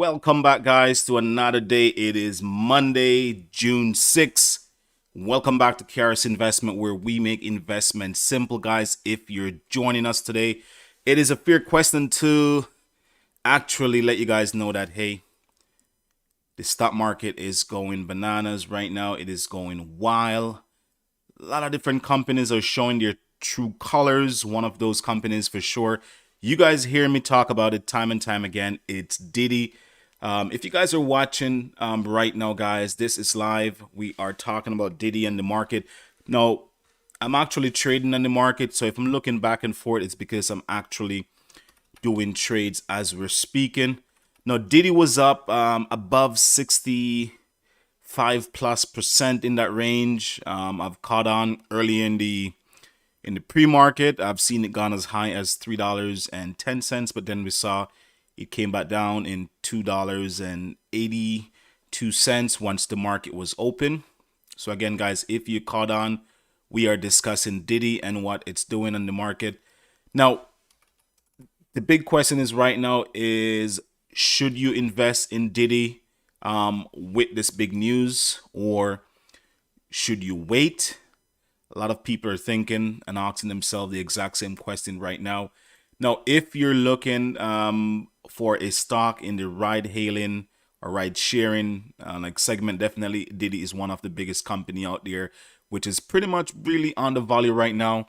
Welcome back, guys, to another day. It is Monday, June 6th. Welcome back to KRS Investment, where we make investment simple, guys. If you're joining us today, it is a fair question to actually let you guys know that, hey, the stock market is going bananas right now. It is going wild. A lot of different companies are showing their true colors. One of those companies for sure. You guys hear me talk about it time and time again. It's Diddy. If you guys are watching right now, guys, this is live. We are talking about Diddy and the market. Now, I'm actually trading on the market. So if I'm looking back and forth, it's because I'm actually doing trades as we're speaking. Now, Diddy was up above 65+% in that range. I've caught on early in the pre-market. I've seen it gone as high as $3.10, but then we saw it came back down in $2.82 once the market was open. So again, guys, if you caught on, we are discussing Diddy and what it's doing on the market. Now, the big question is right now is, should you invest in Diddy with this big news, or should you wait? A lot of people are thinking and asking themselves the exact same question right now. Now, if you're looking for a stock in the ride-hailing or ride-sharing like segment, definitely Diddy is one of the biggest company out there, which is pretty much really on the value right now.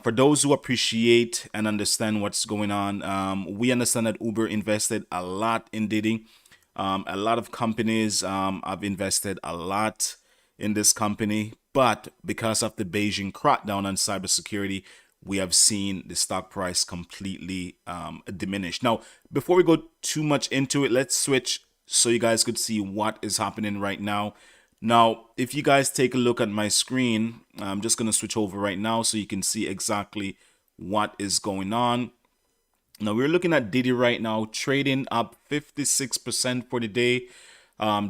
For those who appreciate and understand what's going on, we understand that Uber invested a lot in Diddy. A lot of companies have invested a lot in this company, but because of the Beijing crackdown on cybersecurity, we have seen the stock price completely diminish. Now, before we go too much into it, let's switch so you guys could see what is happening right now. Now, if you guys take a look at my screen, I'm just going to switch over right now so you can see exactly what is going on. Now, we're looking at Diddy right now, trading up 56% for the day.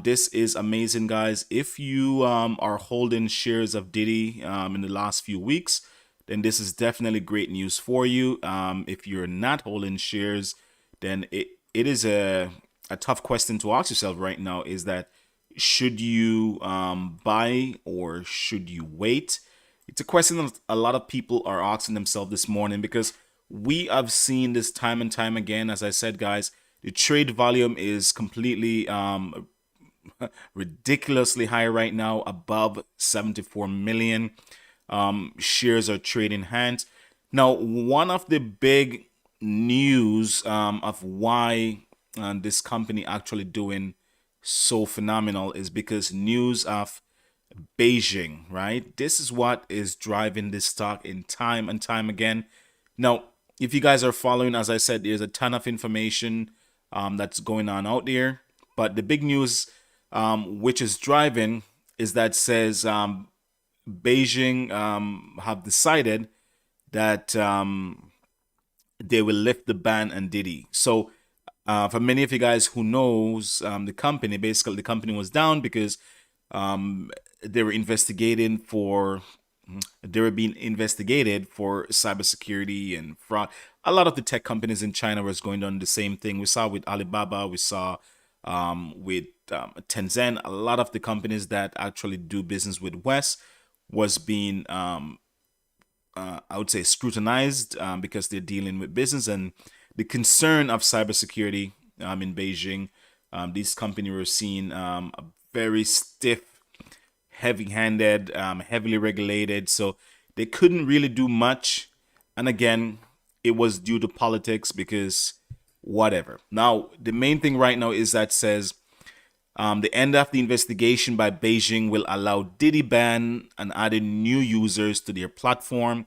This is amazing, guys. If you are holding shares of Diddy in the last few weeks, then this is definitely great news for you. If you're not holding shares, then it is a tough question to ask yourself right now, is that should you buy or should you wait? It's a question that a lot of people are asking themselves this morning, because we have seen this time and time again. As I said, guys, the trade volume is completely ridiculously high right now, above 74 million shares are trading hands. Now, one of the big news of why this company actually doing so phenomenal is because news of Beijing, right? This is what is driving this stock in time and time again. Now, if you guys are following, as I said, there's a ton of information that's going on out there, but the big news which is driving is that says Beijing have decided that they will lift the ban on Diddy. So for many of you guys who knows the company, basically the company was down because they were being investigated for cybersecurity and fraud. A lot of the tech companies in China was going on the same thing. We saw with Alibaba, we saw with Tencent. A lot of the companies that actually do business with West was being I would say scrutinized because they're dealing with business and the concern of cybersecurity in Beijing. These companies were seen a very stiff, heavy-handed, heavily regulated, so they couldn't really do much. And again, it was due to politics, because whatever. Now, the main thing right now is that says the end of the investigation by Beijing will allow Diddy ban and adding new users to their platform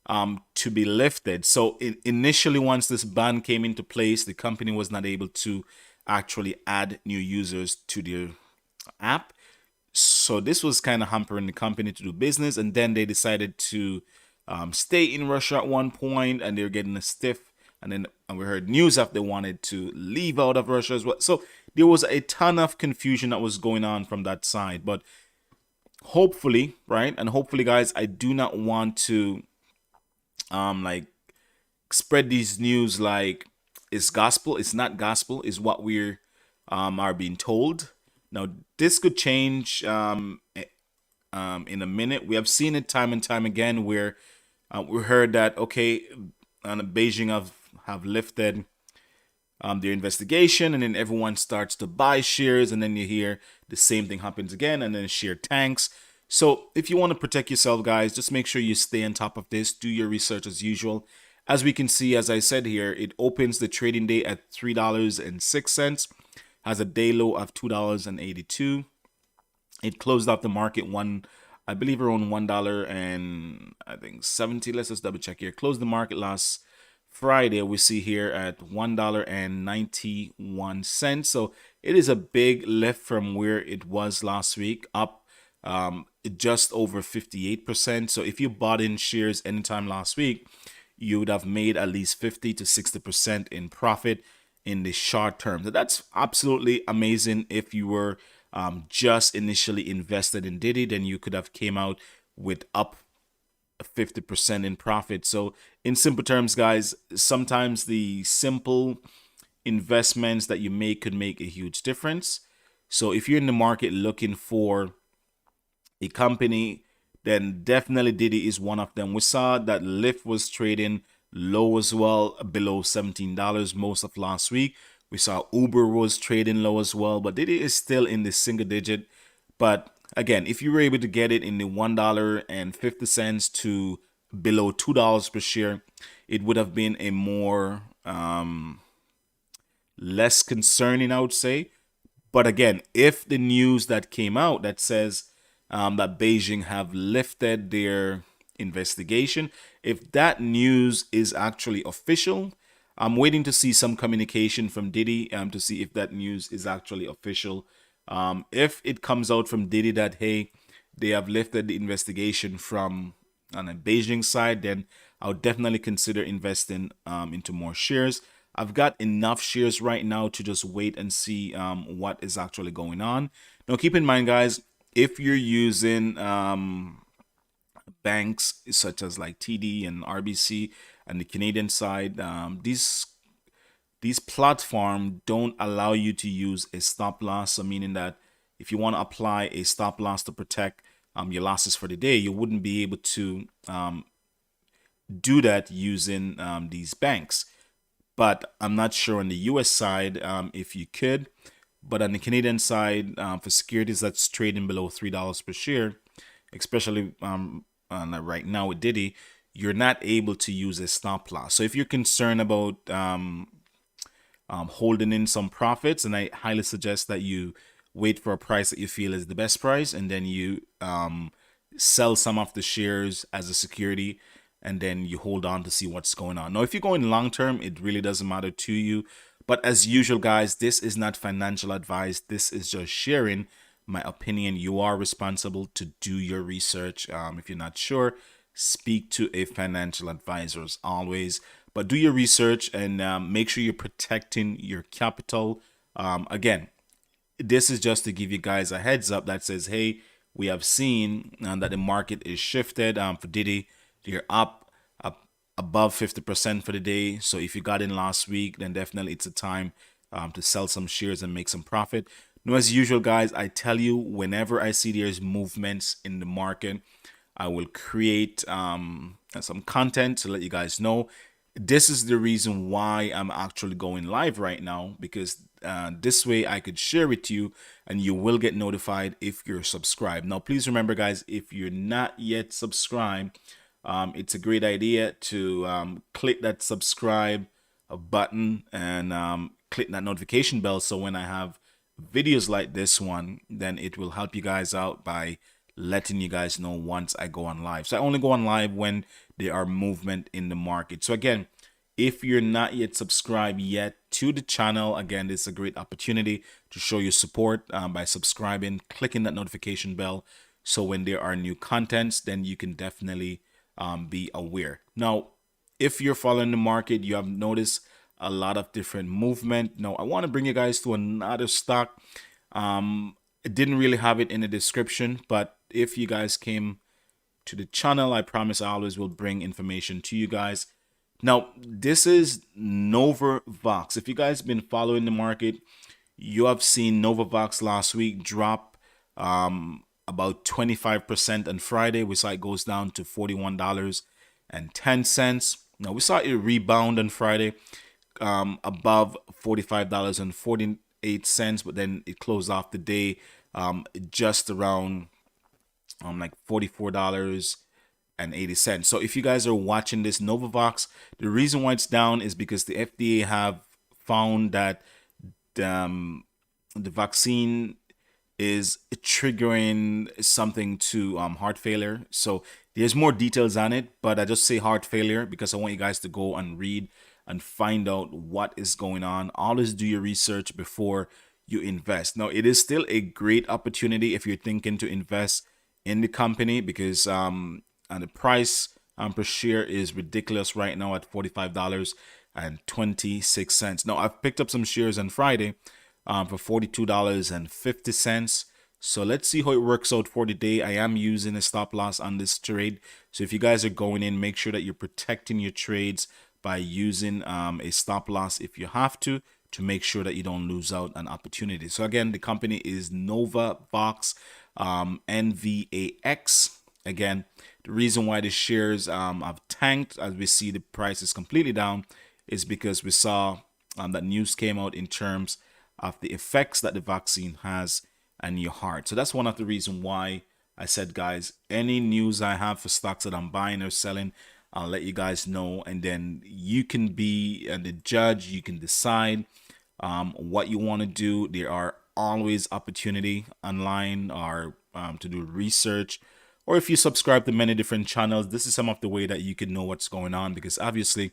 to be lifted. So initially, once this ban came into place, the company was not able to actually add new users to their app. So this was kind of hampering the company to do business. And then they decided to stay in Russia at one point, and they're getting a stiff. And then we heard news that they wanted to leave out of Russia as well. So there was a ton of confusion that was going on from that side. But hopefully, right? And hopefully, guys, I do not want to like spread these news like it's gospel. It's not gospel. It's what we're are being told. Now, this could change in a minute. We have seen it time and time again where we heard that, okay, Beijing have lifted their investigation, and then everyone starts to buy shares, and then you hear the same thing happens again, and then share tanks. So if you want to protect yourself, guys, just make sure you stay on top of this. Do your research as usual. As we can see, as I said here, it opens the trading day at $3.06, has a day low of $2.82. It closed out the market I believe around $1 and I think 70. Let's just double check here. Closed the market last Friday, we see here at $1.91. So it is a big lift from where it was last week, up just over 58%. So if you bought in shares anytime last week, you would have made at least 50 to 60% in profit in the short term. So that's absolutely amazing. If you were just initially invested in Diddy, then you could have came out with up 50% in profit. So in simple terms, guys, sometimes the simple investments that you make could make a huge difference. So if you're in the market looking for a company, then definitely Diddy is one of them. We saw that Lyft was trading low as well, below $17 most of last week. We saw Uber was trading low as well, but Diddy is still in the single digit. But again, if you were able to get it in the $1.50 to below $2 per share, it would have been a more less concerning, I would say. But again, if the news that came out that says that Beijing have lifted their investigation, if that news is actually official, I'm waiting to see some communication from Diddy to see if that news is actually official. If it comes out from Diddy that, hey, they have lifted the investigation from on a Beijing side, then I'll definitely consider investing into more shares. I've got enough shares right now to just wait and see what is actually going on. Now, keep in mind, guys, if you're using banks such as like TD and RBC and the Canadian side, these platforms don't allow you to use a stop loss. So meaning that if you want to apply a stop loss to protect your losses for the day, you wouldn't be able to do that using these banks. But I'm not sure on the US side if you could. But on the Canadian side, for securities that's trading below $3 per share, especially right now with Diddy, you're not able to use a stop loss. So if you're concerned about holding in some profits, and I highly suggest that you wait for a price that you feel is the best price, and then you sell some of the shares as a security, and then you hold on to see what's going on. Now, if you're going long term, it really doesn't matter to you. But as usual, guys, this is not financial advice. This is just sharing my opinion. You are responsible to do your research. If you're not sure, speak to a financial advisor as always. But do your research and make sure you're protecting your capital. Again, this is just to give you guys a heads up that says, hey, we have seen that the market is shifted for Diddy. You're up above 50% for the day. So if you got in last week, then definitely it's a time to sell some shares and make some profit. Now, as usual, guys, I tell you, whenever I see there's movements in the market, I will create some content to let you guys know. This is the reason why I'm actually going live right now, because this way I could share with you and you will get notified if you're subscribed. Now, please remember, guys, if you're not yet subscribed, it's a great idea to click that subscribe button and click that notification bell. So when I have videos like this one, then it will help you guys out by letting you guys know once I go on live. So I only go on live when there are movement in the market. So again, if you're not yet subscribed yet to the channel, again, this is a great opportunity to show your support by subscribing, clicking that notification bell. So when there are new contents, then you can definitely be aware. Now, if you're following the market, you have noticed a lot of different movement. Now, I want to bring you guys to another stock. It didn't really have it in the description, but if you guys came to the channel, I promise I always will bring information to you guys. Now, this is Novavox. If you guys been following the market, You have seen Novavax last week drop about 25% on Friday. We saw it goes down to $41.10. Now we saw it rebound on Friday above $45.48, but then it closed off the day just around like $44.80. So if you guys are watching this Novavax, the reason why it's down is because the FDA have found that the vaccine is triggering something to heart failure. So there's more details on it, but I just say heart failure because I want you guys to go and read and find out what is going on. Always do your research before you invest. Now, it is still a great opportunity if you're thinking to invest in the company because and the price per share is ridiculous right now at $45.26. Now, I've picked up some shares on Friday for $42.50. So let's see how it works out for the day. I am using a stop loss on this trade. So if you guys are going in, make sure that you're protecting your trades by using a stop loss if you have to make sure that you don't lose out on opportunity. So again, the company is Novavax, NVAX. Again, the reason why the shares have tanked, as we see the price is completely down, is because we saw that news came out in terms of the effects that the vaccine has on your heart. So that's one of the reasons why I said, guys, any news I have for stocks that I'm buying or selling, I'll let you guys know, and then you can be the judge. You can decide what you want to do. There are always opportunity online or to do research, or if you subscribe to many different channels, this is some of the way that you can know what's going on, because obviously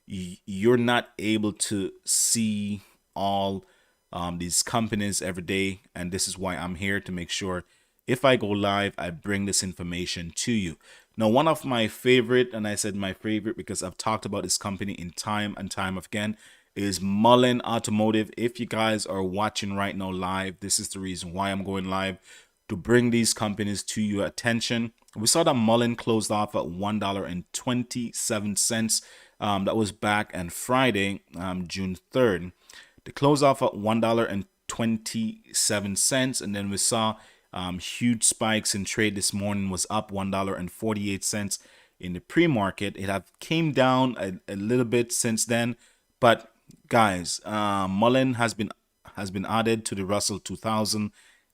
you're not able to see all these companies every day, and this is why I'm here to make sure if I go live, I bring this information to you. Now, one of my favorite, and I said my favorite because I've talked about this company in time and time again, is Mullen Automotive. If you guys are watching right now live, this is the reason why I'm going live, to bring these companies to your attention. We saw that Mullen closed off at $1.27. That was back on Friday, June 3rd. They closed off at $1.27, and then we saw huge spikes in trade this morning. Was up $1.48 in the pre-market. It have came down a little bit since then, but guys, Mullen has been added to the Russell 2000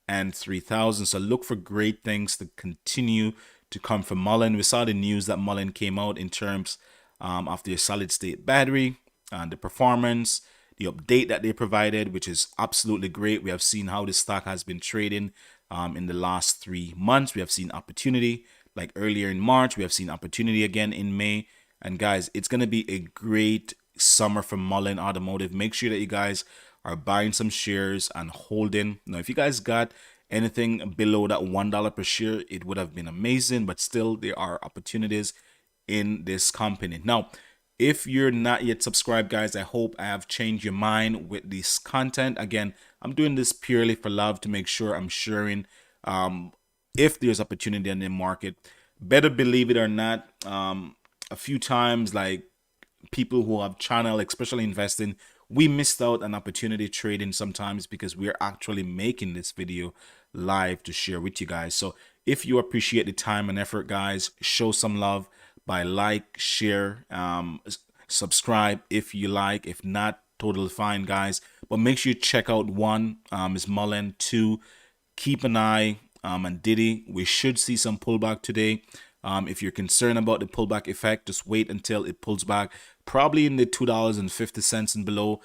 and 3000. So look for great things to continue to come from Mullen. We saw the news that Mullen came out in terms of their solid state battery and the performance, the update that they provided, which is absolutely great. We have seen how the stock has been trading in the last 3 months. We have seen opportunity like earlier in March. We have seen opportunity again in May. And guys, it's going to be a great summer for Mullen Automotive. Make sure that you guys are buying some shares and holding. Now, if you guys got anything below that $1 per share, it would have been amazing, but still there are opportunities in this company. Now, if you're not yet subscribed, guys, I hope I have changed your mind with this content. Again, I'm doing this purely for love, to make sure I'm sharing if there's opportunity in the market. Better believe it or not, a few times, like people who have channel, especially investing, we missed out on opportunity trading sometimes because we're actually making this video live to share with you guys. So if you appreciate the time and effort, guys, show some love by like, share, subscribe if you like. If not, totally fine, guys. But make sure you check out one is Mullen. 2, keep an eye on DIDI. We should see some pullback today. If you're concerned about the pullback effect, just wait until it pulls back, probably in the $2.50 and below.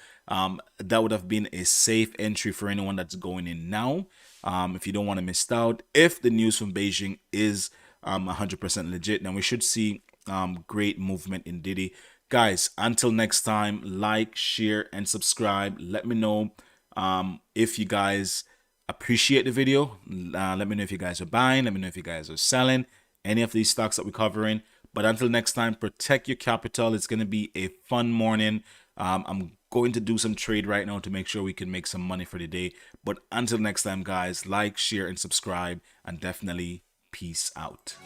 That would have been a safe entry for anyone that's going in now, if you don't want to miss out. If the news from Beijing is 100% legit, then we should see great movement in DIDI. Guys, until next time, like, share, and subscribe. Let me know if you guys appreciate the video. Let me know if you guys are buying. Let me know if you guys are selling any of these stocks that we're covering. But until next time, protect your capital. It's going to be a fun morning. I'm going to do some trade right now to make sure we can make some money for the day. But until next time, guys, like, share, and subscribe, and definitely peace out.